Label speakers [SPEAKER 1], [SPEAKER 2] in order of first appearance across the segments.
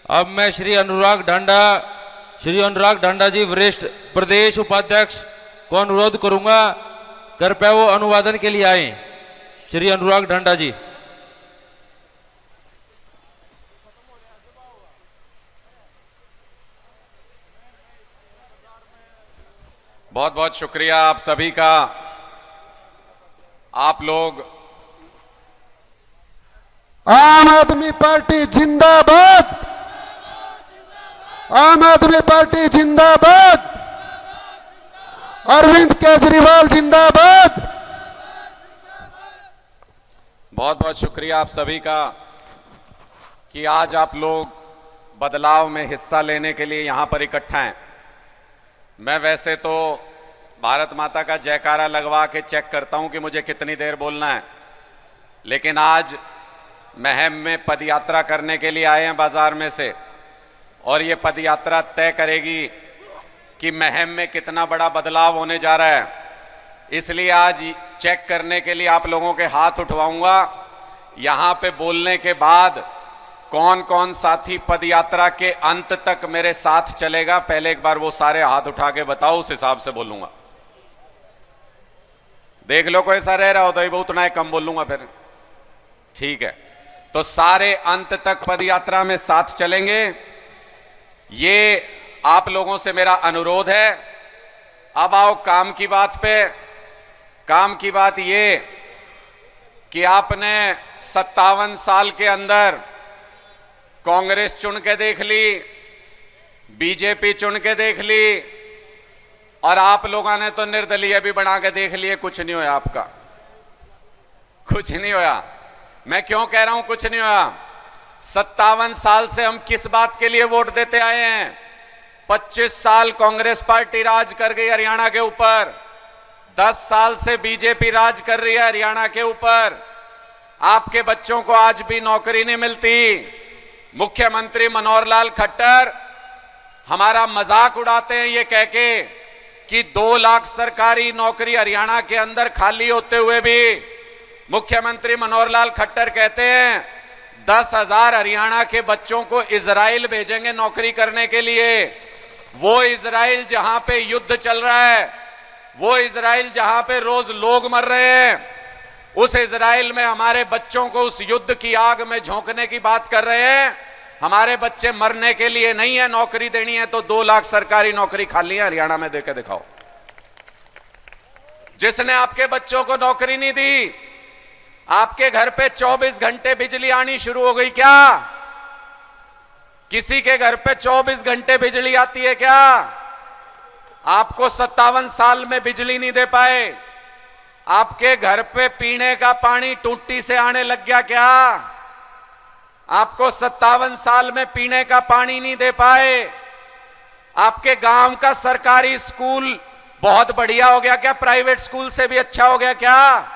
[SPEAKER 1] अब मैं श्री अनुराग ढांडा जी वरिष्ठ प्रदेश उपाध्यक्ष को अनुरोध करूंगा, कृपया वो अनुवादन के लिए आए। श्री अनुराग ढांडा जी।
[SPEAKER 2] बहुत बहुत शुक्रिया आप सभी का। आप लोग
[SPEAKER 3] आम आदमी पार्टी जिंदाबाद, आम आदमी पार्टी जिंदाबाद, अरविंद केजरीवाल जिंदाबाद।
[SPEAKER 2] बहुत बहुत शुक्रिया आप सभी का कि आज आप लोग बदलाव में हिस्सा लेने के लिए यहां पर इकट्ठा हैं। मैं वैसे तो भारत माता का जयकारा लगवा के चेक करता हूं कि मुझे कितनी देर बोलना है, लेकिन आज महम में पदयात्रा करने के लिए आए हैं बाजार में से, और ये पदयात्रा तय करेगी कि महम में कितना बड़ा बदलाव होने जा रहा है। इसलिए आज चेक करने के लिए आप लोगों के हाथ उठवाऊंगा। यहां पे बोलने के बाद कौन कौन साथी पदयात्रा के अंत तक मेरे साथ चलेगा, पहले एक बार वो सारे हाथ उठा के बताओ, उस हिसाब से बोलूंगा। देख लो कोई ऐसा रह रहा हो तो वो उतना ही कम बोलूंगा फिर, ठीक है। तो सारे अंत तक पदयात्रा में साथ चलेंगे, ये आप लोगों से मेरा अनुरोध है। अब आओ काम की बात पे। काम की बात ये कि आपने 57 साल के अंदर कांग्रेस चुन के देख ली, बीजेपी चुन के देख ली, और आप लोगों ने तो निर्दलीय भी बना के देख लिए, कुछ नहीं होया आपका, कुछ नहीं होया। मैं क्यों कह रहा हूं कुछ नहीं होया? 57 साल से हम किस बात के लिए वोट देते आए हैं? 25 साल कांग्रेस पार्टी राज कर गई हरियाणा के ऊपर, 10 साल से बीजेपी राज कर रही है हरियाणा के ऊपर। आपके बच्चों को आज भी नौकरी नहीं मिलती। मुख्यमंत्री मनोहर लाल खट्टर हमारा मजाक उड़ाते हैं ये कह के कि 2 लाख सरकारी नौकरी हरियाणा के अंदर खाली होते हुए भी मुख्यमंत्री मनोहर लाल खट्टर कहते हैं 10,000 हरियाणा के बच्चों को इजराइल भेजेंगे नौकरी करने के लिए। वो इजराइल जहां पे युद्ध चल रहा है, वो इजराइल जहां पे रोज लोग मर रहे हैं, उस इजराइल में हमारे बच्चों को उस युद्ध की आग में झोंकने की बात कर रहे हैं। हमारे बच्चे मरने के लिए नहीं है, नौकरी देनी है तो 2 लाख सरकारी नौकरी खाली है हरियाणा में, देके दिखाओ। जिसने आपके बच्चों को नौकरी नहीं दी, आपके घर पे 24 घंटे बिजली आनी शुरू हो गई क्या? किसी के घर पे 24 घंटे बिजली आती है क्या? आपको 57 साल में बिजली नहीं दे पाए। आपके घर पे पीने का पानी टूटी से आने लग गया क्या? आपको 57 साल में पीने का पानी नहीं दे पाए। आपके गांव का सरकारी स्कूल बहुत बढ़िया हो गया क्या? प्राइवेट स्कूल से भी अच्छा हो गया क्या?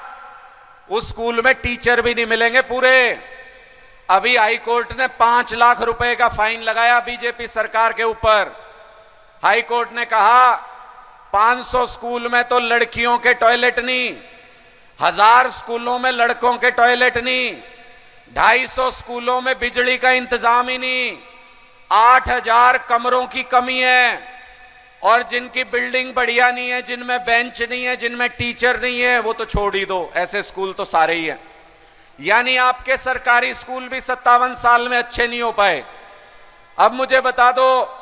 [SPEAKER 2] उस स्कूल में टीचर भी नहीं मिलेंगे पूरे। अभी हाई कोर्ट ने 5 लाख रुपए का फाइन लगाया बीजेपी सरकार के ऊपर। हाई कोर्ट ने कहा 500 स्कूल में तो लड़कियों के टॉयलेट नहीं, 1000 स्कूलों में लड़कों के टॉयलेट नहीं, 250 स्कूलों में बिजली का इंतजाम ही नहीं, 8000 कमरों की कमी है, और जिनकी बिल्डिंग बढ़िया नहीं है, जिनमें बेंच नहीं है, जिनमें टीचर नहीं है, वो तो छोड़ ही दो, ऐसे स्कूल तो सारे ही हैं। यानी आपके सरकारी स्कूल भी 57 साल में अच्छे नहीं हो पाए। अब मुझे बता दो,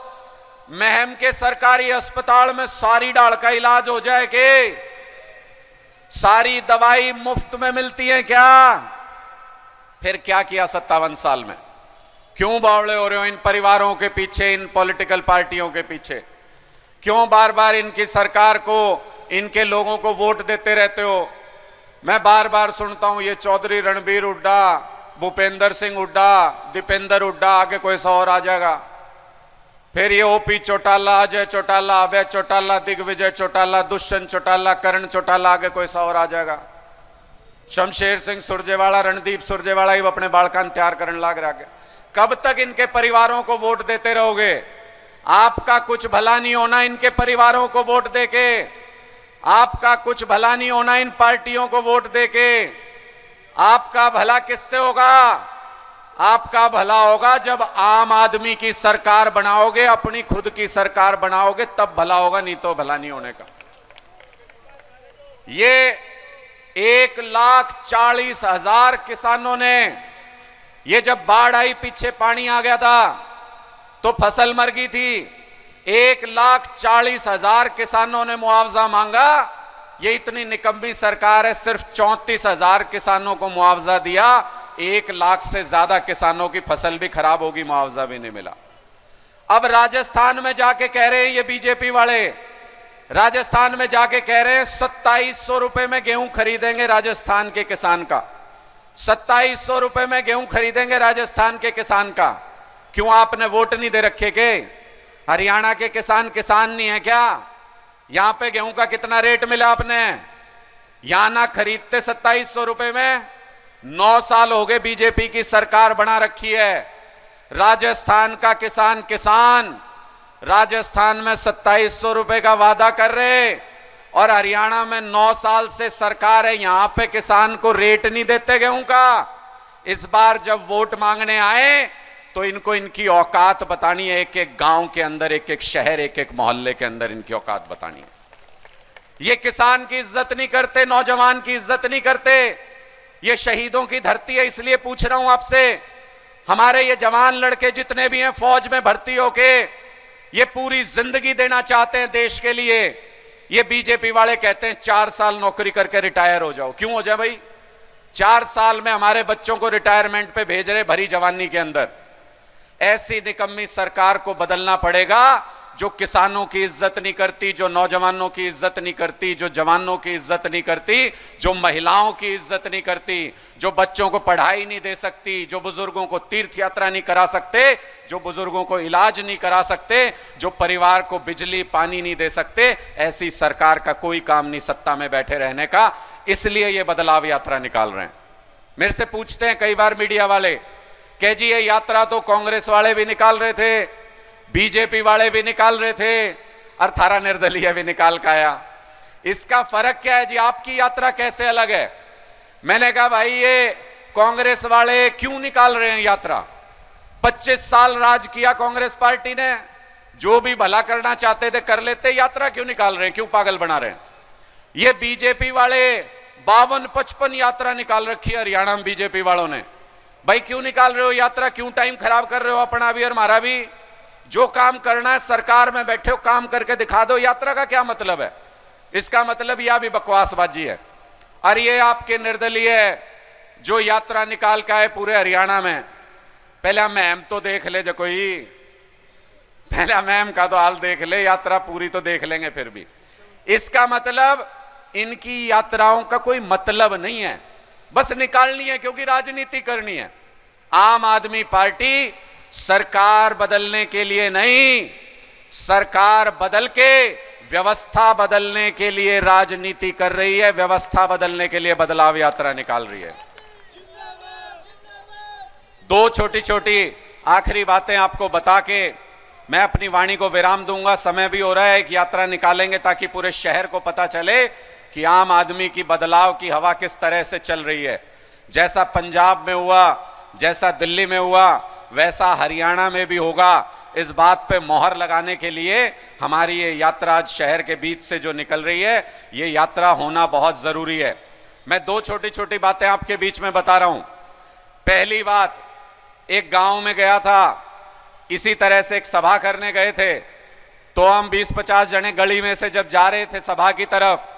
[SPEAKER 2] महम के सरकारी अस्पताल में सारी डाल का इलाज हो जाए कि सारी दवाई मुफ्त में मिलती है क्या? फिर क्या किया 57 साल में? क्यों बावड़े हो रहे हो इन परिवारों के पीछे, इन पॉलिटिकल पार्टियों के पीछे? क्यों बार बार इनकी सरकार को, इनके लोगों को वोट देते रहते हो? मैं बार बार सुनता हूं ये चौधरी रणबीर हुड्डा, भूपेंद्र सिंह हुड्डा, दीपेंद्र हुड्डा, आगे कोई सा और आ जाएगा। फिर ये ओपी चौटाला, अजय चौटाला, अभय चौटाला, दिग्विजय चौटाला, दुष्यंत चौटाला, करण चौटाला, आगे कोई सा और आ जाएगा। शमशेर सिंह सुरजेवाला, रणदीप सुरजेवाला ही अपने बालकान तैयार करने लग रहा है। कब तक इनके परिवारों को वोट देते रहोगे? आपका कुछ भला नहीं होना इनके परिवारों को वोट देके, आपका कुछ भला नहीं होना इन पार्टियों को वोट देके। आपका भला किससे होगा? आपका भला होगा जब आम आदमी की सरकार बनाओगे, अपनी खुद की सरकार बनाओगे, तब भला होगा, नहीं तो भला नहीं होने का। ये 1,40,000 किसानों ने, ये जब बाढ़ आई, पीछे पानी आ गया था तो फसल मर गई थी, 1,40,000 किसानों ने मुआवजा मांगा। ये इतनी निकम्मी सरकार है, सिर्फ 34,000 किसानों को मुआवजा दिया। 1 लाख से ज्यादा किसानों की फसल भी खराब होगी, मुआवजा भी नहीं मिला। अब राजस्थान में जाके कह रहे हैं ये बीजेपी वाले, राजस्थान में जाके कह रहे हैं 2700 रुपए में गेहूं खरीदेंगे राजस्थान के किसान का, 2700 रुपए में गेहूं खरीदेंगे राजस्थान के किसान का। क्यों आपने वोट नहीं दे रखे के? हरियाणा के किसान किसान नहीं है क्या? यहां पे गेहूं का कितना रेट मिला आपने? यहां ना खरीदते 2700 रुपए में। 9 साल हो गए बीजेपी की सरकार बना रखी है। राजस्थान का किसान राजस्थान में 2700 रुपए का वादा कर रहे, और हरियाणा में 9 साल से सरकार है, यहां पे किसान को रेट नहीं देते गेहूं का। इस बार जब वोट मांगने आए तो इनको इनकी औकात बतानी है। एक एक गांव के अंदर, एक एक शहर, एक एक मोहल्ले के अंदर इनकी औकात बतानी है। ये किसान की इज्जत नहीं करते, नौजवान की इज्जत नहीं करते। ये शहीदों की धरती है, इसलिए पूछ रहा हूं आपसे, हमारे ये जवान लड़के जितने भी हैं फौज में भर्ती होके, ये पूरी जिंदगी देना चाहते हैं देश के लिए। ये बीजेपी वाले कहते हैं 4 साल नौकरी करके रिटायर हो जाओ। क्यों हो जाए भाई? 4 साल में हमारे बच्चों को रिटायरमेंट पे भेज रहे भरी जवानी के अंदर। ऐसी निकम्मी सरकार को बदलना पड़ेगा, जो किसानों की इज्जत नहीं करती, जो नौजवानों की इज्जत नहीं करती, जो जवानों की इज्जत नहीं करती, जो महिलाओं की इज्जत नहीं करती, जो बच्चों को पढ़ाई नहीं दे सकती, जो बुजुर्गों को तीर्थ यात्रा नहीं करा सकते, जो बुजुर्गों को इलाज नहीं करा सकते, जो परिवार को बिजली पानी नहीं दे सकते। ऐसी सरकार का कोई काम नहीं सत्ता में बैठे रहने का। इसलिए ये बदलाव यात्रा निकाल रहे हैं। मेरे से पूछते हैं कई बार मीडिया वाले, कह जी ये यात्रा तो कांग्रेस वाले भी निकाल रहे थे, बीजेपी वाले भी निकाल रहे थे, और थारा निर्दलीय भी निकाल के आया, इसका फर्क क्या है जी? आपकी यात्रा कैसे अलग है? मैंने कहा भाई ये कांग्रेस वाले क्यों निकाल रहे हैं यात्रा? 25 साल राज किया कांग्रेस पार्टी ने, जो भी भला करना चाहते थे कर लेते, यात्रा क्यों निकाल रहे हैं? क्यों पागल बना रहे हैं? ये बीजेपी वाले 52-55 यात्रा निकाल रखी है हरियाणा में बीजेपी वालों ने। भाई क्यों निकाल रहे हो यात्रा? क्यों टाइम खराब कर रहे हो अपना भी और हमारा भी? जो काम करना है सरकार में बैठे हो काम करके दिखा दो। यात्रा का क्या मतलब है? इसका मतलब यह भी बकवासबाजी है। और ये आपके निर्दलीय जो यात्रा निकाल के आए पूरे हरियाणा में, पहले मैम तो देख ले, जो कोई पहले मैम का तो हाल देख ले, यात्रा पूरी तो देख लेंगे फिर भी। इसका मतलब इनकी यात्राओं का कोई मतलब नहीं है, बस निकालनी है क्योंकि राजनीति करनी है। आम आदमी पार्टी सरकार बदलने के लिए नहीं, सरकार बदल के व्यवस्था बदलने के लिए राजनीति कर रही है, व्यवस्था बदलने के लिए बदलाव यात्रा निकाल रही है। 2 छोटी छोटी आखिरी बातें आपको बता के मैं अपनी वाणी को विराम दूंगा। समय भी हो रहा है, एक यात्रा निकालेंगे ताकि पूरे शहर को पता चले कि आम आदमी की बदलाव की हवा किस तरह से चल रही है। जैसा पंजाब में हुआ, जैसा दिल्ली में हुआ, वैसा हरियाणा में भी होगा। इस बात पे मोहर लगाने के लिए हमारी ये यात्रा आज शहर के बीच से जो निकल रही है, ये यात्रा होना बहुत जरूरी है। मैं 2 छोटी छोटी बातें आपके बीच में बता रहा हूं। पहली बात, एक गांव में गया था, इसी तरह से एक सभा करने गए थे, तो हम 20-50 जने गली में से जब जा रहे थे सभा की तरफ,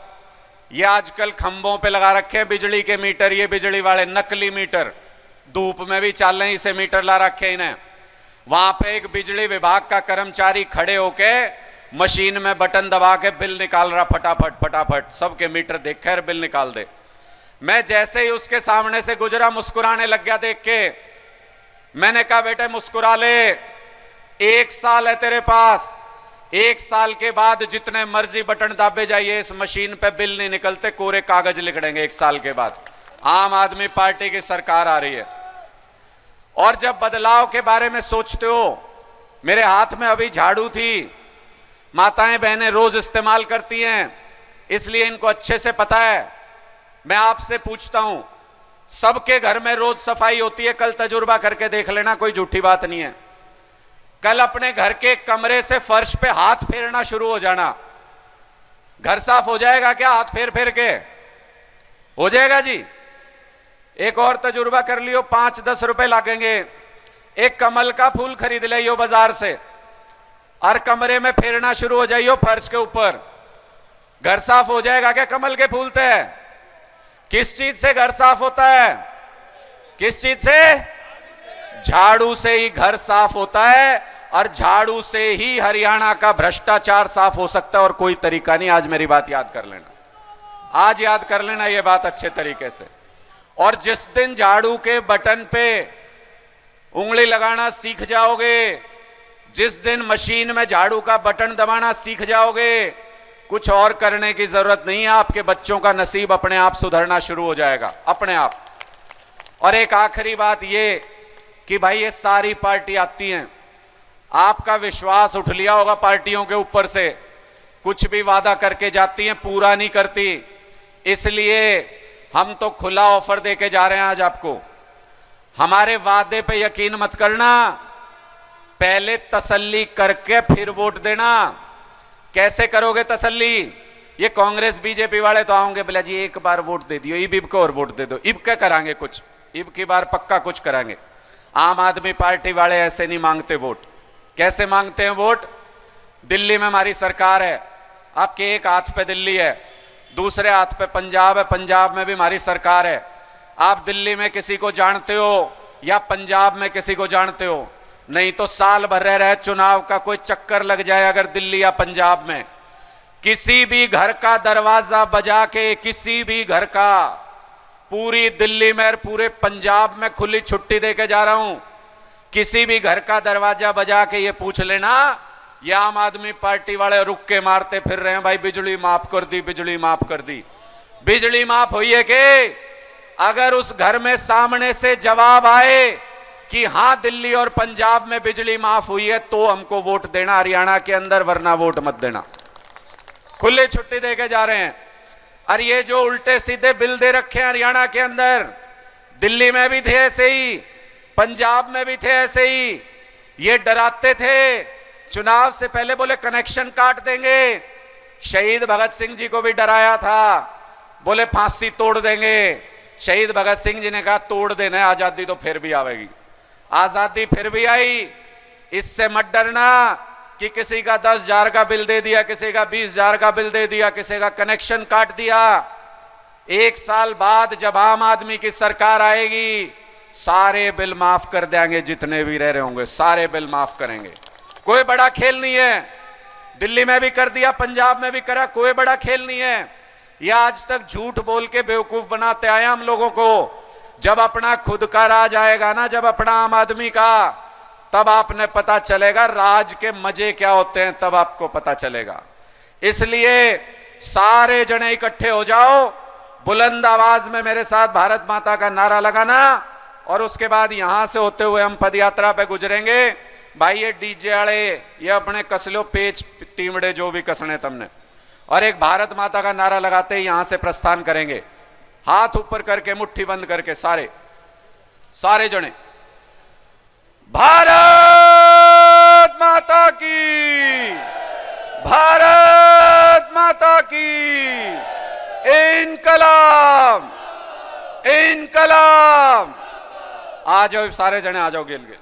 [SPEAKER 2] ये आजकल खंभों पे लगा रखे हैं बिजली के मीटर, ये बिजली वाले नकली मीटर, धूप में भी चल रहे हैं, इसे मीटर ला रखे इन्हें। वहां पे एक बिजली विभाग का कर्मचारी खड़े होके मशीन में बटन दबा के बिल निकाल रहा, फटाफट फटाफट सबके मीटर देख कर बिल निकाल दे। मैं जैसे ही उसके सामने से गुजरा मुस्कुराने लग गया देख के। मैंने कहा बेटे मुस्कुरा ले, 1 साल है तेरे पास, 1 साल के बाद जितने मर्जी बटन दाबे जाइए इस मशीन पे बिल नहीं निकलते, कोरे कागज लिखड़ेंगे 1 साल के बाद। आम आदमी पार्टी की सरकार आ रही है। और जब बदलाव के बारे में सोचते हो, मेरे हाथ में अभी झाड़ू थी, माताएं बहनें रोज इस्तेमाल करती हैं, इसलिए इनको अच्छे से पता है। मैं आपसे पूछता हूं, सबके घर में रोज सफाई होती है, कल तजुर्बा करके देख लेना, कोई झूठी बात नहीं है। कल अपने घर के कमरे से फर्श पे हाथ फेरना शुरू हो जाना। घर साफ हो जाएगा क्या हाथ फेर फेर के? हो जाएगा जी। एक और तजुर्बा कर लियो, 5-10 रुपए लगेंगे, एक कमल का फूल खरीद लियो बाजार से और कमरे में फेरना शुरू हो जाइयो फर्श के ऊपर। घर साफ हो जाएगा क्या कमल के फूल से? किस चीज से घर साफ होता है? किस चीज से? झाड़ू से ही घर साफ होता है, और झाड़ू से ही हरियाणा का भ्रष्टाचार साफ हो सकता है, और कोई तरीका नहीं। आज मेरी बात याद कर लेना, आज याद कर लेना ये बात अच्छे तरीके से। और जिस दिन झाड़ू के बटन पे उंगली लगाना सीख जाओगे, जिस दिन मशीन में झाड़ू का बटन दबाना सीख जाओगे, कुछ और करने की जरूरत नहीं है। आपके बच्चों का नसीब अपने आप सुधरना शुरू हो जाएगा, अपने आप। और एक आखिरी बात ये कि भाई ये सारी पार्टी आती हैं, आपका विश्वास उठ लिया होगा पार्टियों के ऊपर से, कुछ भी वादा करके जाती हैं पूरा नहीं करती। इसलिए हम तो खुला ऑफर देके जा रहे हैं आज आपको। हमारे वादे पे यकीन मत करना, पहले तसल्ली करके फिर वोट देना। कैसे करोगे तसल्ली? ये कांग्रेस बीजेपी वाले तो आओगे बोला जी एक बार वोट दे दियो, इब को और वोट दे दो, इब क्या करांगे कुछ, इब की बार पक्का कुछ करांगे। आम आदमी पार्टी वाले ऐसे नहीं मांगते वोट। कैसे मांगते हैं वोट? दिल्ली में हमारी सरकार है, आपके एक हाथ पे दिल्ली है, दूसरे हाथ पे पंजाब है, पंजाब में भी हमारी सरकार है। आप दिल्ली में किसी को जानते हो या पंजाब में किसी को जानते हो? नहीं तो साल भर रह रहे चुनाव का कोई चक्कर लग जाए अगर दिल्ली या पंजाब में, किसी भी घर का दरवाजा बजा के, किसी भी घर का, पूरी दिल्ली में और पूरे पंजाब में खुली छुट्टी देके जा रहा हूं, किसी भी घर का दरवाजा बजा के ये पूछ लेना, ये आम आदमी पार्टी वाले रुक के मारते फिर रहे हैं भाई बिजली माफ कर दी, बिजली माफ कर दी। बिजली माफ हुई है कि? अगर उस घर में सामने से जवाब आए कि हां दिल्ली और पंजाब में बिजली माफ हुई है तो हमको वोट देना हरियाणा के अंदर, वरना वोट मत देना। खुले छुट्टी देके जा रहे हैं। और ये जो उल्टे सीधे बिल दे रखे हैं हरियाणा के अंदर, दिल्ली में भी थे ऐसे ही, पंजाब में भी थे ऐसे ही। ये डराते थे, चुनाव से पहले बोले कनेक्शन काट देंगे। शहीद भगत सिंह जी को भी डराया था, बोले फांसी तोड़ देंगे। शहीद भगत सिंह जी ने कहा तोड़ देना है, आजादी तो फिर भी आएगी। आजादी फिर भी आई। इससे मत डरना कि किसी का 10,000 का बिल दे दिया, किसी का 20,000 का बिल दे दिया, किसी का कनेक्शन काट दिया। एक साल बाद जब आम आदमी की सरकार आएगी, सारे बिल माफ कर देंगे, जितने भी रह रहे होंगे सारे बिल माफ करेंगे। कोई बड़ा खेल नहीं है। दिल्ली में भी कर दिया, पंजाब में भी करा, कोई बड़ा खेल नहीं है। ये आज तक झूठ बोल के बेवकूफ बनाते आए हम लोगों को। जब अपना खुद का राज आएगा ना, जब अपना आम आदमी का, तब आपने पता चलेगा राज के मजे क्या होते हैं, तब आपको पता चलेगा। इसलिए सारे जने इकट्ठे हो जाओ, बुलंद आवाज में मेरे साथ भारत माता का नारा लगाना, और उसके बाद यहां से होते हुए हम पदयात्रा पे गुजरेंगे। भाई ये डीजे वाले ये अपने कस लो पेच टीमड़े जो भी कसने तुमने, और एक भारत माता का नारा लगाते ही यहां से प्रस्थान करेंगे। हाथ ऊपर करके, मुट्ठी बंद करके, सारे सारे जने भारत माता की, भारत माता की, इनकलाब, इनकलाब। आ जाओ सारे जने, आ जाओ गेल गेल।